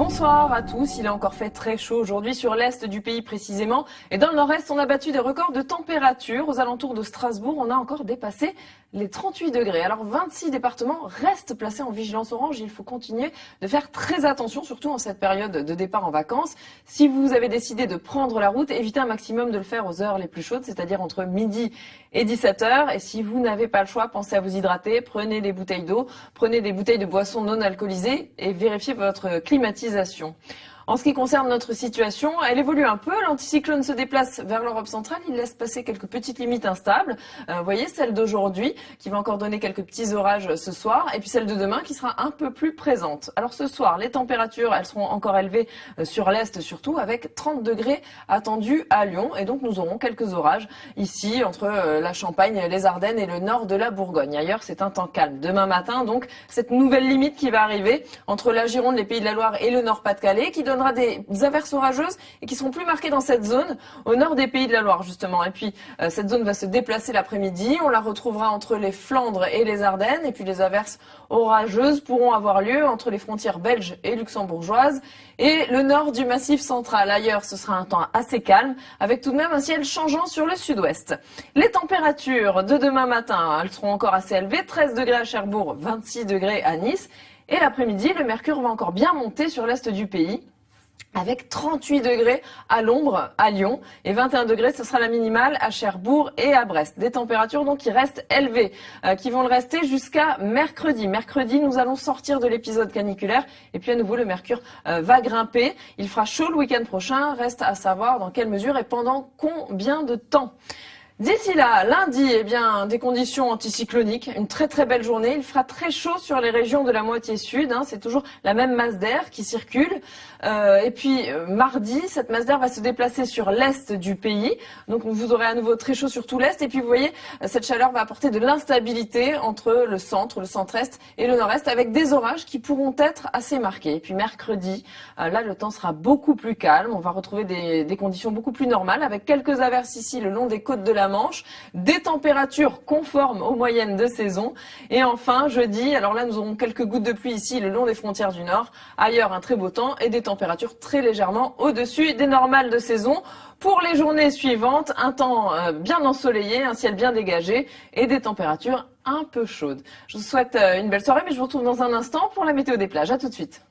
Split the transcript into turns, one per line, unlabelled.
Bonsoir à tous, il a encore fait très chaud aujourd'hui sur l'est du pays précisément et dans le nord-est on a battu des records de température. Aux alentours de Strasbourg on a encore dépassé les 38 degrés. Alors 26 départements restent placés en vigilance orange, il faut continuer de faire très attention surtout en cette période de départ en vacances. Si vous avez décidé de prendre la route, évitez un maximum de le faire aux heures les plus chaudes, c'est-à-dire entre midi et 17h. Et si vous n'avez pas le choix, pensez à vous hydrater, prenez des bouteilles d'eau, prenez des bouteilles de boissons non alcoolisées et vérifiez votre climatisation. En ce qui concerne notre situation, elle évolue un peu. L'anticyclone se déplace vers l'Europe centrale. Il laisse passer quelques petites limites instables. Vous voyez, celle d'aujourd'hui qui va encore donner quelques petits orages ce soir. Et puis celle de demain qui sera un peu plus présente. Alors ce soir, les températures, elles seront encore élevées sur l'Est surtout avec 30 degrés attendus à Lyon. Et donc nous aurons quelques orages ici entre la Champagne, les Ardennes et le nord de la Bourgogne. Ailleurs, c'est un temps calme. Demain matin, donc, cette nouvelle limite qui va arriver entre la Gironde, les Pays de la Loire et le Nord-Pas-de-Calais qui donnera des averses orageuses et qui seront plus marquées dans cette zone au nord des Pays de la Loire justement. Et puis cette zone va se déplacer l'après-midi, on la retrouvera entre les Flandres et les Ardennes et puis les averses orageuses pourront avoir lieu entre les frontières belges et luxembourgeoises et le nord du Massif central. Ailleurs, ce sera un temps assez calme avec tout de même un ciel changeant sur le sud-ouest. Les températures de demain matin, elles seront encore assez élevées, 13 degrés à Cherbourg, 26 degrés à Nice. Et l'après-midi, le mercure va encore bien monter sur l'est du pays, avec 38 degrés à l'ombre à Lyon et 21 degrés, ce sera la minimale à Cherbourg et à Brest. Des températures donc qui restent élevées, qui vont le rester jusqu'à mercredi. Mercredi, nous allons sortir de l'épisode caniculaire et puis à nouveau le mercure va grimper. Il fera chaud le week-end prochain, reste à savoir dans quelle mesure et pendant combien de temps. D'ici là, lundi, eh bien, des conditions anticycloniques, une très très belle journée. Il fera très chaud sur les régions de la moitié sud. C'est toujours la même masse d'air qui circule. Et puis mardi, cette masse d'air va se déplacer sur l'est du pays. Donc vous aurez à nouveau très chaud sur tout l'est. Et puis vous voyez, cette chaleur va apporter de l'instabilité entre le centre-est et le nord-est, avec des orages qui pourront être assez marqués. Et puis mercredi, là, le temps sera beaucoup plus calme. On va retrouver des conditions beaucoup plus normales, avec quelques averses ici le long des côtes de la Manche, des températures conformes aux moyennes de saison. Et enfin, jeudi, alors là, nous aurons quelques gouttes de pluie ici le long des frontières du nord. Ailleurs, un très beau temps et des températures très légèrement au-dessus des normales de saison. Pour les journées suivantes, un temps bien ensoleillé, un ciel bien dégagé et des températures un peu chaudes. Je vous souhaite une belle soirée, mais je vous retrouve dans un instant pour la météo des plages. À tout de suite.